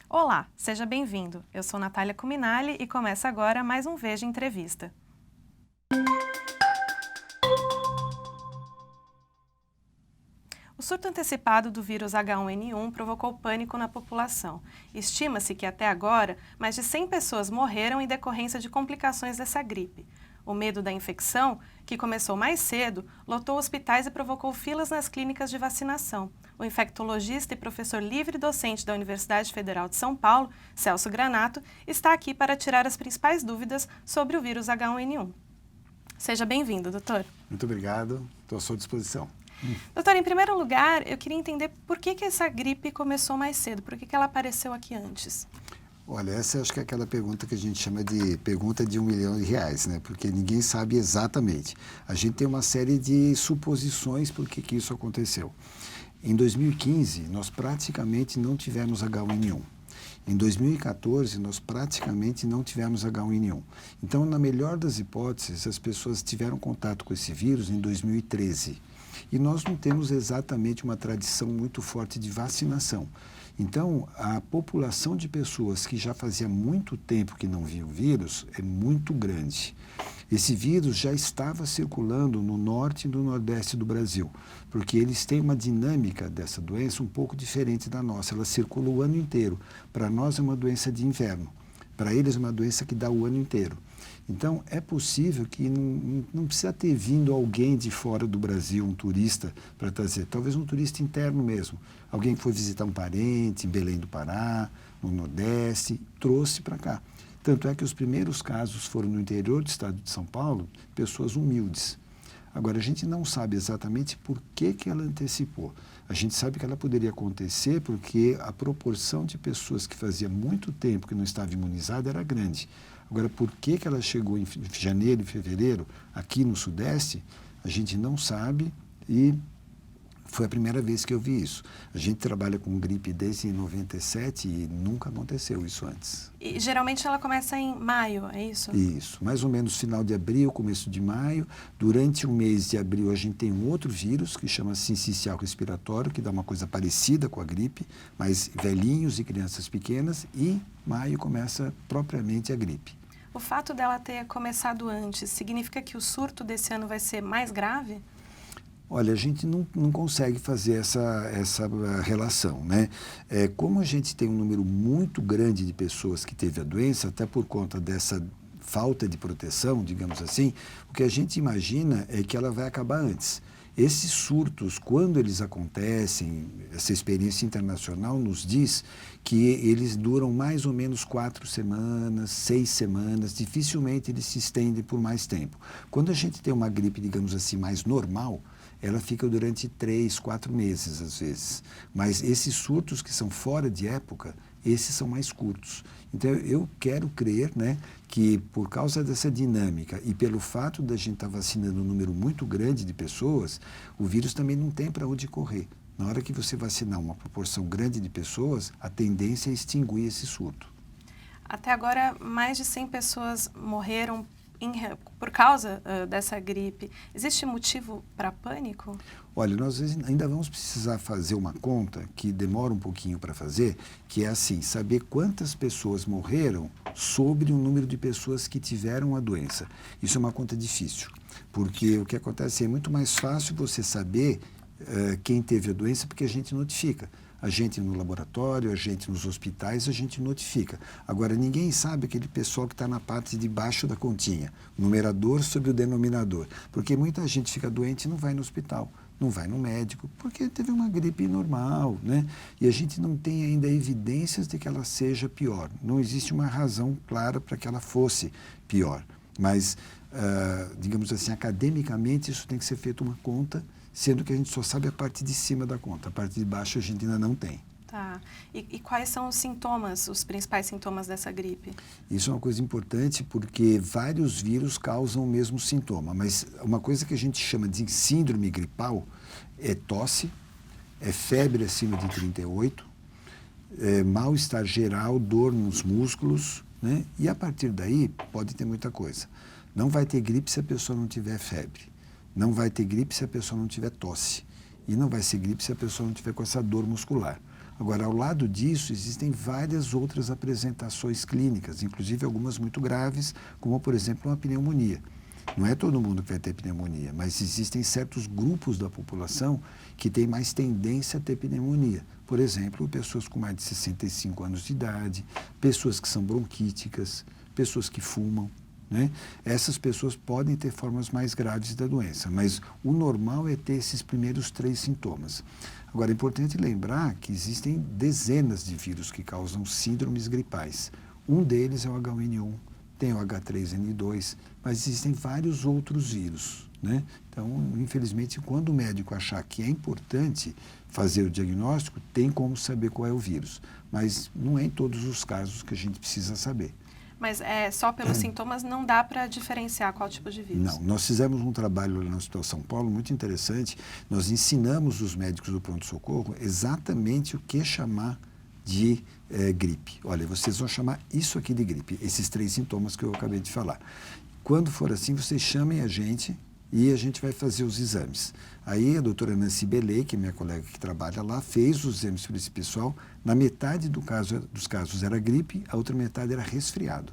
Olá, seja bem-vindo. Eu sou Natália Cuminali e começa agora mais um Veja Entrevista. O surto antecipado do vírus H1N1 provocou pânico na população. Estima-se que até agora, mais de 100 pessoas morreram em decorrência de complicações dessa gripe. O medo da infecção, que começou mais cedo, lotou hospitais e provocou filas nas clínicas de vacinação. O infectologista e professor livre-docente da Universidade Federal de São Paulo, Celso Granato, está aqui para tirar as principais dúvidas sobre o vírus H1N1. Seja bem-vindo, doutor. Muito obrigado, estou à sua disposição. Doutor, em primeiro lugar, eu queria entender por que essa gripe começou mais cedo, por que ela apareceu aqui antes? Olha, essa acho que é aquela pergunta que a gente chama de pergunta de R$1 milhão, né? Porque ninguém sabe exatamente. A gente tem uma série de suposições por que isso aconteceu. Em 2015, nós praticamente não tivemos H1N1. Em 2014, nós praticamente não tivemos H1N1. Então, na melhor das hipóteses, as pessoas tiveram contato com esse vírus em 2013. E nós não temos exatamente uma tradição muito forte de vacinação. Então, a população de pessoas que já fazia muito tempo que não via o vírus é muito grande. Esse vírus já estava circulando no norte e no nordeste do Brasil, porque eles têm uma dinâmica dessa doença um pouco diferente da nossa. Ela circula o ano inteiro. Para nós é uma doença de inverno. Para eles é uma doença que dá o ano inteiro. Então, é possível que não precisa ter vindo alguém de fora do Brasil, um turista, para trazer. Talvez um turista interno mesmo. Alguém que foi visitar um parente em Belém do Pará, no Nordeste, trouxe para cá. Tanto é que os primeiros casos foram no interior do estado de São Paulo, pessoas humildes. Agora, a gente não sabe exatamente por que ela antecipou. A gente sabe que ela poderia acontecer porque a proporção de pessoas que fazia muito tempo que não estava imunizada era grande. Agora, por que ela chegou em janeiro e fevereiro aqui no Sudeste, a gente não sabe e foi a primeira vez que eu vi isso. A gente trabalha com gripe desde 97 e nunca aconteceu isso antes. E geralmente ela começa em maio, é isso? Isso, mais ou menos final de abril, começo de maio. Durante o mês de abril a gente tem um outro vírus que chama sincicial respiratório, que dá uma coisa parecida com a gripe, mas velhinhos e crianças pequenas, e maio começa propriamente a gripe. O fato dela ter começado antes significa que o surto desse ano vai ser mais grave? Olha, a gente não consegue fazer essa relação, né? Como a gente tem um número muito grande de pessoas que teve a doença, até por conta dessa falta de proteção, digamos assim, o que a gente imagina é que ela vai acabar antes. Esses surtos, quando eles acontecem, essa experiência internacional nos diz que eles duram mais ou menos 4 semanas, 6 semanas, dificilmente eles se estendem por mais tempo. Quando a gente tem uma gripe, digamos assim, mais normal, ela fica durante 3, 4 meses, às vezes. Mas esses surtos que são fora de época, esses são mais curtos. Então, eu quero crer, né, que por causa dessa dinâmica e pelo fato da gente estar vacinando um número muito grande de pessoas, o vírus também não tem para onde correr. Na hora que você vacinar uma proporção grande de pessoas, a tendência é extinguir esse surto. Até agora, mais de 100 pessoas morreram por causa dessa gripe. Existe motivo para pânico? Olha, nós ainda vamos precisar fazer uma conta que demora um pouquinho para fazer, que é assim, saber quantas pessoas morreram sobre o número de pessoas que tiveram a doença. Isso é uma conta difícil, porque o que acontece é muito mais fácil você saber quem teve a doença, porque a gente notifica. A gente no laboratório, a gente nos hospitais, a gente notifica. Agora, ninguém sabe aquele pessoal que está na parte de baixo da continha, numerador sobre o denominador, porque muita gente fica doente e não vai no hospital, não vai no médico, porque teve uma gripe normal, né? E a gente não tem ainda evidências de que ela seja pior. Não existe uma razão clara para que ela fosse pior. Mas, digamos assim, academicamente, isso tem que ser feito uma conta, sendo que a gente só sabe a parte de cima da conta. A parte de baixo a gente ainda não tem. Tá. E quais são os sintomas, os principais sintomas dessa gripe? Isso é uma coisa importante porque vários vírus causam o mesmo sintoma, mas uma coisa que a gente chama de síndrome gripal é tosse, é febre acima de 38, é mal-estar geral, dor nos músculos, né? E a partir daí pode ter muita coisa. Não vai ter gripe se a pessoa não tiver febre. Não vai ter gripe se a pessoa não tiver tosse. E não vai ser gripe se a pessoa não tiver com essa dor muscular. Agora, ao lado disso, existem várias outras apresentações clínicas, inclusive algumas muito graves, como, por exemplo, uma pneumonia. Não é todo mundo que vai ter pneumonia, mas existem certos grupos da população que têm mais tendência a ter pneumonia. Por exemplo, pessoas com mais de 65 anos de idade, pessoas que são bronquíticas, pessoas que fumam, né? Essas pessoas podem ter formas mais graves da doença, mas o normal é ter esses primeiros 3 sintomas. Agora, é importante lembrar que existem dezenas de vírus que causam síndromes gripais. Um deles é o H1N1, tem o H3N2, mas existem vários outros vírus, né? Então, infelizmente, quando o médico achar que é importante fazer o diagnóstico, tem como saber qual é o vírus, mas não é em todos os casos que a gente precisa saber. Mas só pelos sintomas não dá para diferenciar qual tipo de vírus? Não, nós fizemos um trabalho lá no Hospital São Paulo muito interessante. Nós ensinamos os médicos do pronto-socorro exatamente o que chamar de gripe. Olha, vocês vão chamar isso aqui de gripe, esses 3 sintomas que eu acabei de falar. Quando for assim, vocês chamem a gente e a gente vai fazer os exames. Aí a doutora Nancy Belay, que é minha colega que trabalha lá, fez os exames para esse pessoal. Na metade dos casos era gripe, a outra metade era resfriado.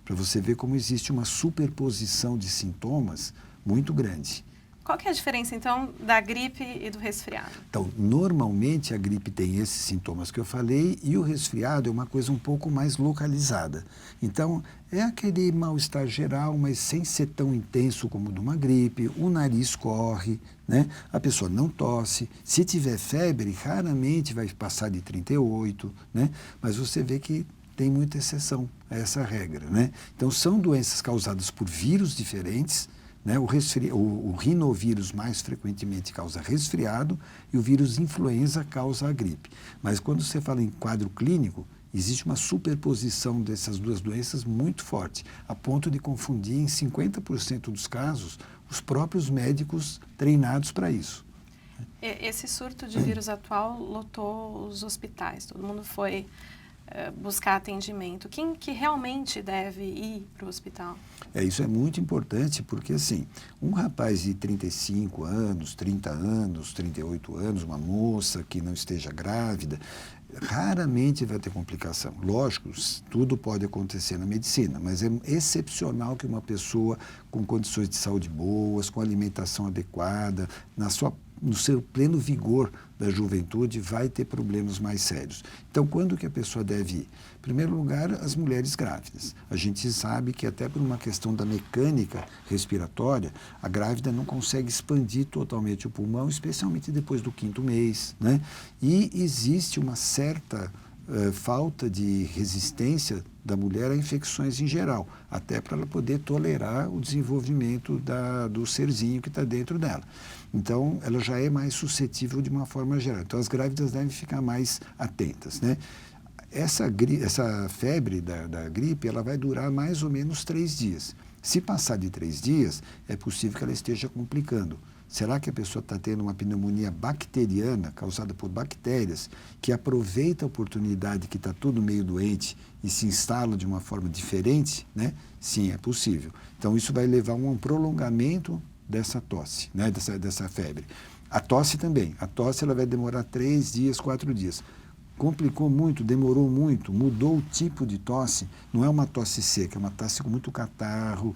Para você ver como existe uma superposição de sintomas muito grande. Qual que é a diferença, então, da gripe e do resfriado? Então, normalmente a gripe tem esses sintomas que eu falei e o resfriado é uma coisa um pouco mais localizada. Então, é aquele mal-estar geral, mas sem ser tão intenso como de uma gripe, o nariz corre, né? A pessoa não tosse. Se tiver febre, raramente vai passar de 38, né? Mas você vê que tem muita exceção a essa regra, né? Então, são doenças causadas por vírus diferentes, né? O rinovírus mais frequentemente causa resfriado e o vírus influenza causa a gripe. Mas quando você fala em quadro clínico, existe uma superposição dessas duas doenças muito forte, a ponto de confundir em 50% dos casos os próprios médicos treinados para isso. Esse surto de vírus atual lotou os hospitais, todo mundo foi buscar atendimento. Quem que realmente deve ir para o hospital? Isso é muito importante porque, assim, um rapaz de 35 anos, 30 anos, 38 anos, uma moça que não esteja grávida, raramente vai ter complicação. Lógico, tudo pode acontecer na medicina, mas é excepcional que uma pessoa com condições de saúde boas, com alimentação adequada, no seu pleno vigor da juventude, vai ter problemas mais sérios. Então, quando que a pessoa deve ir? Em primeiro lugar, as mulheres grávidas. A gente sabe que até por uma questão da mecânica respiratória, a grávida não consegue expandir totalmente o pulmão, especialmente depois do 5º mês, né? E existe uma certa falta de resistência da mulher a infecções em geral, até para ela poder tolerar o desenvolvimento do serzinho que está dentro dela. Então, ela já é mais suscetível de uma forma geral. Então, as grávidas devem ficar mais atentas, né? Essa febre da gripe, ela vai durar mais ou menos 3 dias. Se passar de 3 dias, é possível que ela esteja complicando. Será que a pessoa está tendo uma pneumonia bacteriana, causada por bactérias, que aproveita a oportunidade que está todo meio doente e se instala de uma forma diferente, né? Sim, é possível. Então, isso vai levar a um prolongamento dessa tosse, né? dessa febre. A tosse também. A tosse ela vai demorar 3 dias, 4 dias. Complicou muito, demorou muito, mudou o tipo de tosse, não é uma tosse seca, é uma tosse com muito catarro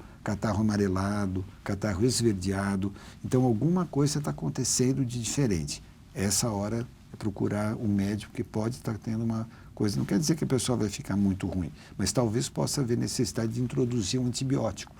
amarelado, catarro esverdeado. Então, alguma coisa está acontecendo de diferente. Essa hora é procurar um médico que pode estar tendo uma coisa. Não quer dizer que a pessoa vai ficar muito ruim, mas talvez possa haver necessidade de introduzir um antibiótico.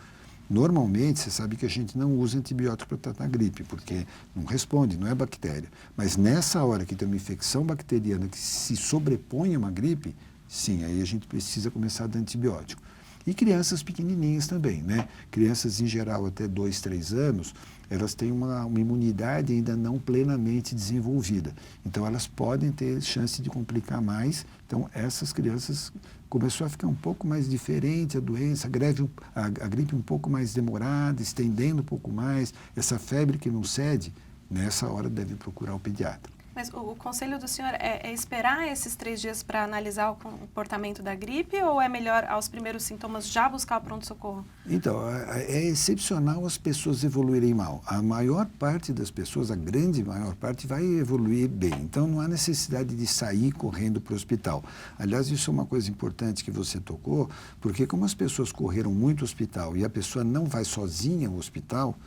Normalmente, você sabe que a gente não usa antibiótico para tratar gripe, porque não responde, não é bactéria. Mas nessa hora que tem uma infecção bacteriana que se sobrepõe a uma gripe, sim, aí a gente precisa começar a dar antibiótico. E crianças pequenininhas também, né? Crianças, em geral, até 2, 3 anos, elas têm uma imunidade ainda não plenamente desenvolvida. Então, elas podem ter chance de complicar mais. Então, essas crianças começou a ficar um pouco mais diferente a doença, a gripe um pouco mais demorada, estendendo um pouco mais, essa febre que não cede, nessa hora deve procurar o pediatra. Mas o conselho do senhor é esperar esses 3 dias para analisar o comportamento da gripe ou é melhor, aos primeiros sintomas, já buscar o pronto-socorro? Então, é excepcional as pessoas evoluírem mal. A maior parte das pessoas, a grande maior parte, vai evoluir bem. Então, não há necessidade de sair correndo para o hospital. Aliás, isso é uma coisa importante que você tocou, porque como as pessoas correram muito ao hospital e a pessoa não vai sozinha ao hospital,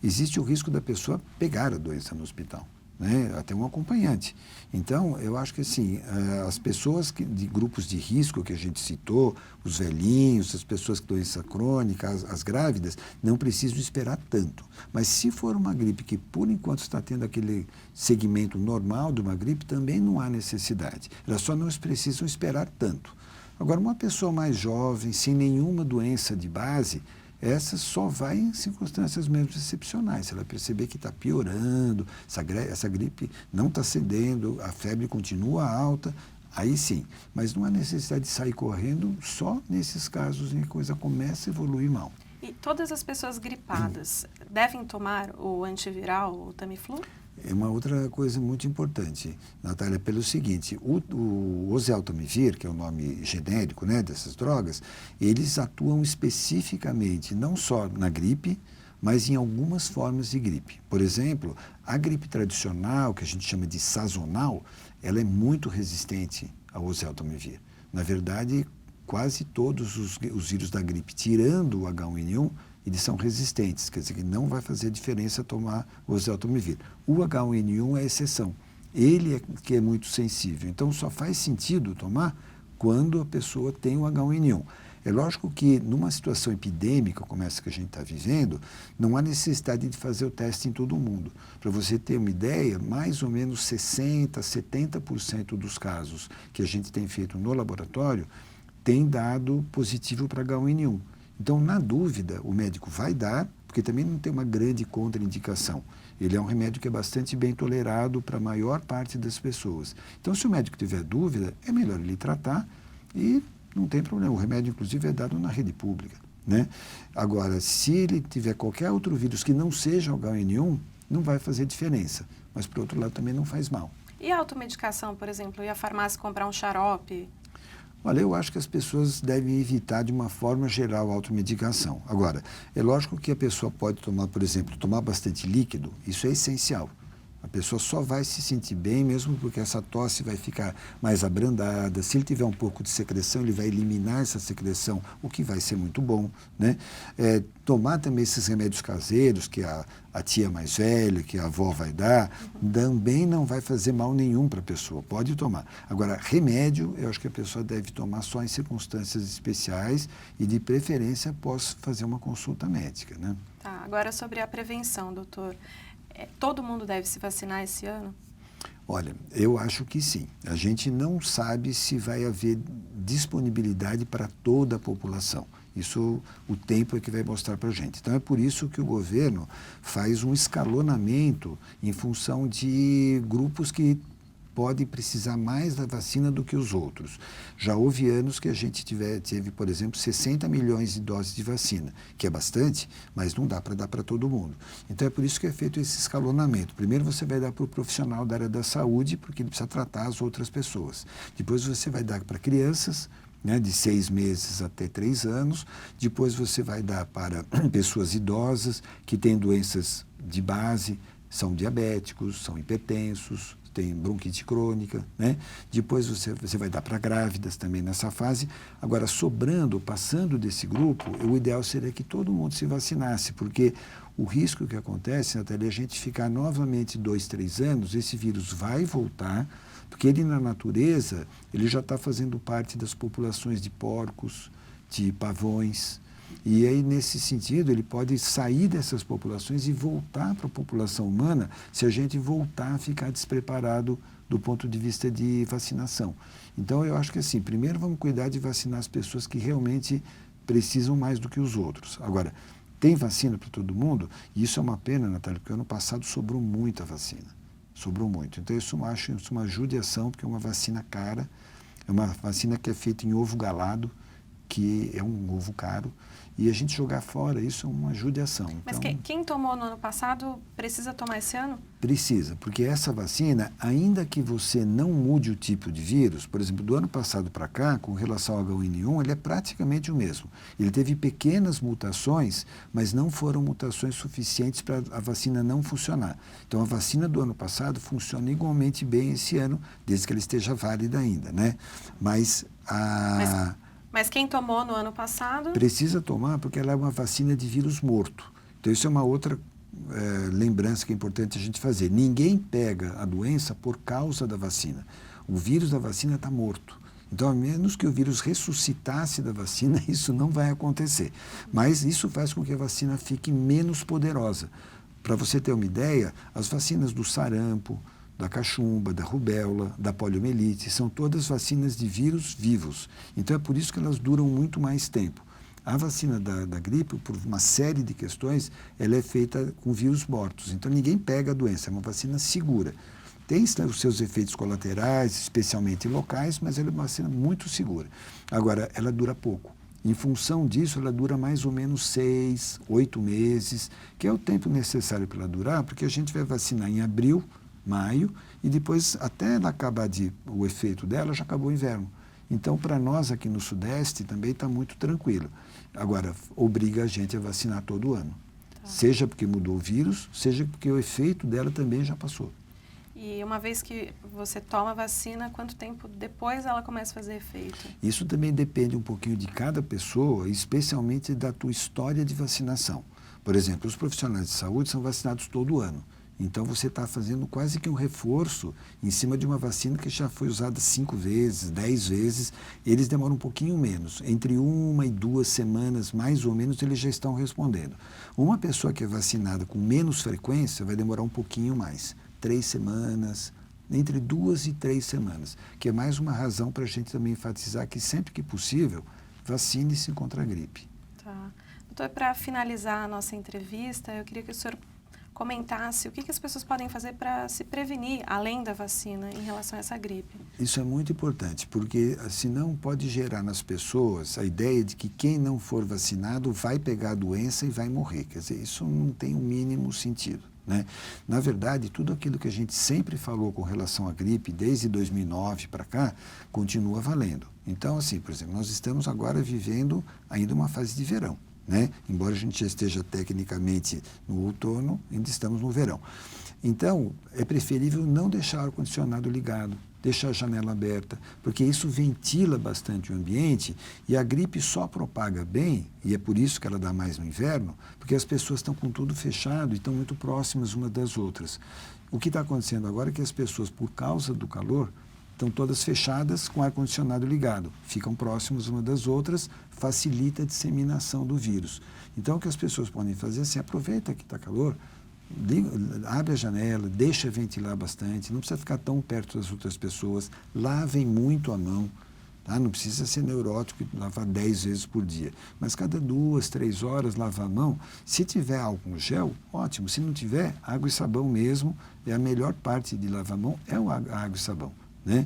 existe o risco da pessoa pegar a doença no hospital, né? Até um acompanhante. Então, eu acho que assim, as pessoas de grupos de risco que a gente citou, os velhinhos, as pessoas com doença crônica, as grávidas, não precisam esperar tanto. Mas se for uma gripe que, por enquanto, está tendo aquele segmento normal de uma gripe, também não há necessidade. Elas só não precisam esperar tanto. Agora, uma pessoa mais jovem, sem nenhuma doença de base, essa só vai em circunstâncias mesmo excepcionais. Se ela perceber que está piorando, essa gripe não está cedendo, a febre continua alta, aí sim. Mas não há necessidade de sair correndo só nesses casos em que a coisa começa a evoluir mal. E todas as pessoas gripadas devem tomar o antiviral, o Tamiflu? É uma outra coisa muito importante, Natália, pelo seguinte, o oseltamivir, que é o nome genérico, né, dessas drogas, eles atuam especificamente não só na gripe, mas em algumas formas de gripe. Por exemplo, a gripe tradicional, que a gente chama de sazonal, ela é muito resistente ao oseltamivir. Na verdade, quase todos os vírus da gripe, tirando o H1N1, eles são resistentes, quer dizer que não vai fazer diferença tomar o oseltamivir. O H1N1 é a exceção. Ele é que é muito sensível. Então, só faz sentido tomar quando a pessoa tem o H1N1. É lógico que, numa situação epidêmica como essa que a gente está vivendo, não há necessidade de fazer o teste em todo mundo. Para você ter uma ideia, mais ou menos 60%, 70% dos casos que a gente tem feito no laboratório tem dado positivo para H1N1. Então, na dúvida, o médico vai dar, porque também não tem uma grande contraindicação. Ele é um remédio que é bastante bem tolerado para a maior parte das pessoas. Então, se o médico tiver dúvida, é melhor ele tratar e não tem problema. O remédio, inclusive, é dado na rede pública, né? Agora, se ele tiver qualquer outro vírus que não seja o H1N1, não vai fazer diferença. Mas, por outro lado, também não faz mal. E a automedicação, por exemplo? Ir à farmácia comprar um xarope? Olha, eu acho que as pessoas devem evitar de uma forma geral a automedicação. Agora, é lógico que a pessoa pode tomar, por exemplo, tomar bastante líquido, isso é essencial. A pessoa só vai se sentir bem mesmo porque essa tosse vai ficar mais abrandada. Se ele tiver um pouco de secreção, ele vai eliminar essa secreção, o que vai ser muito bom, né? Tomar também esses remédios caseiros que a tia mais velha, que a avó vai dar, também não vai fazer mal nenhum para a pessoa. Pode tomar. Agora, remédio, eu acho que a pessoa deve tomar só em circunstâncias especiais e, de preferência, após fazer uma consulta médica, né? Tá, agora sobre a prevenção, doutor. Todo mundo deve se vacinar esse ano? Olha, eu acho que sim. A gente não sabe se vai haver disponibilidade para toda a população. Isso, o tempo é que vai mostrar para a gente. Então, é por isso que o governo faz um escalonamento em função de grupos que podem precisar mais da vacina do que os outros. Já houve anos que a gente teve, por exemplo, 60 milhões de doses de vacina, que é bastante, mas não dá para dar para todo mundo. Então, é por isso que é feito esse escalonamento. Primeiro você vai dar para o profissional da área da saúde, porque ele precisa tratar as outras pessoas. Depois você vai dar para crianças, né, de 6 meses até 3 anos. Depois você vai dar para pessoas idosas que têm doenças de base, são diabéticos, são hipertensos, tem bronquite crônica, né? Depois você vai dar para grávidas também nessa fase. Agora, sobrando, passando desse grupo, o ideal seria que todo mundo se vacinasse, porque o risco que acontece, Natália, é a gente ficar novamente 2, 3 anos, esse vírus vai voltar, porque ele na natureza, ele já está fazendo parte das populações de porcos, de pavões. E aí, nesse sentido, ele pode sair dessas populações e voltar para a população humana se a gente voltar a ficar despreparado do ponto de vista de vacinação. Então, eu acho que assim, primeiro vamos cuidar de vacinar as pessoas que realmente precisam mais do que os outros. Agora, tem vacina para todo mundo? E isso é uma pena, Natália, porque ano passado sobrou muita vacina. Sobrou muito. Então, eu acho isso uma judiação, porque é uma vacina cara, é uma vacina que é feita em ovo galado, porque é um ovo caro. E a gente jogar fora, isso é uma judiação. Mas então, quem tomou no ano passado precisa tomar esse ano? Precisa, porque essa vacina, ainda que você não mude o tipo de vírus, por exemplo, do ano passado para cá, com relação ao H1N1, ele é praticamente o mesmo. Ele teve pequenas mutações, mas não foram mutações suficientes para a vacina não funcionar. Então, a vacina do ano passado funciona igualmente bem esse ano, desde que ela esteja válida ainda, né? Mas quem tomou no ano passado? Precisa tomar porque ela é uma vacina de vírus morto. Então, isso é uma outra lembrança que é importante a gente fazer. Ninguém pega a doença por causa da vacina. O vírus da vacina está morto. Então, a menos que o vírus ressuscitasse da vacina, isso não vai acontecer. Mas isso faz com que a vacina fique menos poderosa. Para você ter uma ideia, as vacinas do sarampo, da cachumba, da rubéola, da poliomielite, são todas vacinas de vírus vivos. Então, é por isso que elas duram muito mais tempo. A vacina da gripe, por uma série de questões, ela é feita com vírus mortos. Então, ninguém pega a doença, é uma vacina segura. Tem os seus efeitos colaterais, especialmente locais, mas ela é uma vacina muito segura. Agora, ela dura pouco. Em função disso, ela dura mais ou menos 6, 8 meses, que é o tempo necessário para ela durar, porque a gente vai vacinar em abril, maio, e depois, até ela acabar o efeito dela, já acabou o inverno. Então, para nós aqui no Sudeste, também está muito tranquilo. Agora, obriga a gente a vacinar todo ano. Tá. Seja porque mudou o vírus, seja porque o efeito dela também já passou. E uma vez que você toma a vacina, quanto tempo depois ela começa a fazer efeito? Isso também depende um pouquinho de cada pessoa, especialmente da tua história de vacinação. Por exemplo, os profissionais de saúde são vacinados todo ano. Então, você está fazendo quase que um reforço em cima de uma vacina que já foi usada 5 vezes, 10 vezes. Eles demoram um pouquinho menos. Entre 1 e 2 semanas, mais ou menos, eles já estão respondendo. Uma pessoa que é vacinada com menos frequência vai demorar um pouquinho mais. 3 semanas, entre 2 e 3 semanas. Que é mais uma razão para a gente também enfatizar que sempre que possível, vacine-se contra a gripe. Tá. Doutor, para finalizar a nossa entrevista, eu queria que o senhor comentasse o que as pessoas podem fazer para se prevenir, além da vacina, em relação a essa gripe. Isso é muito importante, porque senão pode gerar nas pessoas a ideia de que quem não for vacinado vai pegar a doença e vai morrer. Quer dizer, isso não tem o mínimo sentido, né? Na verdade, tudo aquilo que a gente sempre falou com relação à gripe, desde 2009 para cá, continua valendo. Então, assim, por exemplo, nós estamos agora vivendo ainda uma fase de verão, né? Embora a gente já esteja tecnicamente no outono, ainda estamos no verão. Então, é preferível não deixar o ar-condicionado ligado, deixar a janela aberta, porque isso ventila bastante o ambiente e a gripe só propaga bem, e é por isso que ela dá mais no inverno, porque as pessoas estão com tudo fechado e estão muito próximas umas das outras. O que está acontecendo agora é que as pessoas, por causa do calor, estão todas fechadas com o ar-condicionado ligado, ficam próximas umas das outras, facilita a disseminação do vírus. Então, o que as pessoas podem fazer é assim, aproveita que está calor, abre a janela, deixa ventilar bastante, não precisa ficar tão perto das outras pessoas, lavem muito a mão, tá? Não precisa ser neurótico e lavar 10 vezes por dia, mas cada 2, 3 horas lavar a mão. Se tiver álcool gel, ótimo, se não tiver, água e sabão mesmo, é a melhor parte de lavar a mão, é a água e sabão, né?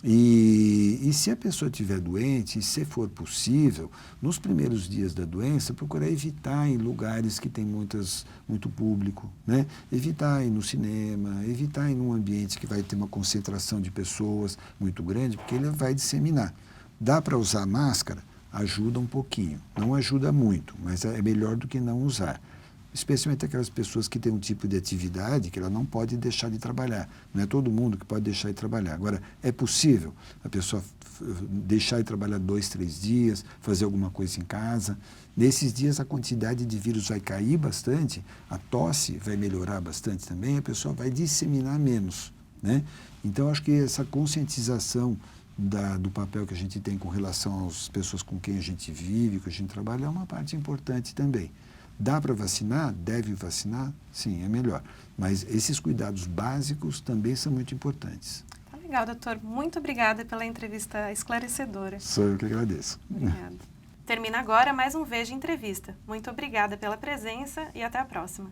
E se a pessoa estiver doente, e se for possível, nos primeiros dias da doença, procurar evitar em lugares que tem muito público, né? Evitar ir no cinema, evitar ir num ambiente que vai ter uma concentração de pessoas muito grande, porque ele vai disseminar. Dá para usar máscara? Ajuda um pouquinho. Não ajuda muito, mas é melhor do que não usar. Especialmente aquelas pessoas que têm um tipo de atividade que ela não pode deixar de trabalhar. Não é todo mundo que pode deixar de trabalhar. Agora, é possível a pessoa deixar de trabalhar 2, 3 dias, fazer alguma coisa em casa. Nesses dias, a quantidade de vírus vai cair bastante, a tosse vai melhorar bastante também, a pessoa vai disseminar menos, né? Então, acho que essa conscientização do papel que a gente tem com relação às pessoas com quem a gente vive, que a gente trabalha, é uma parte importante também. Dá para vacinar? Deve vacinar? Sim, é melhor. Mas esses cuidados básicos também são muito importantes. Tá legal, doutor. Muito obrigada pela entrevista esclarecedora. Sou eu que agradeço. Obrigada. Termina agora mais um Veja Entrevista. Muito obrigada pela presença e até a próxima.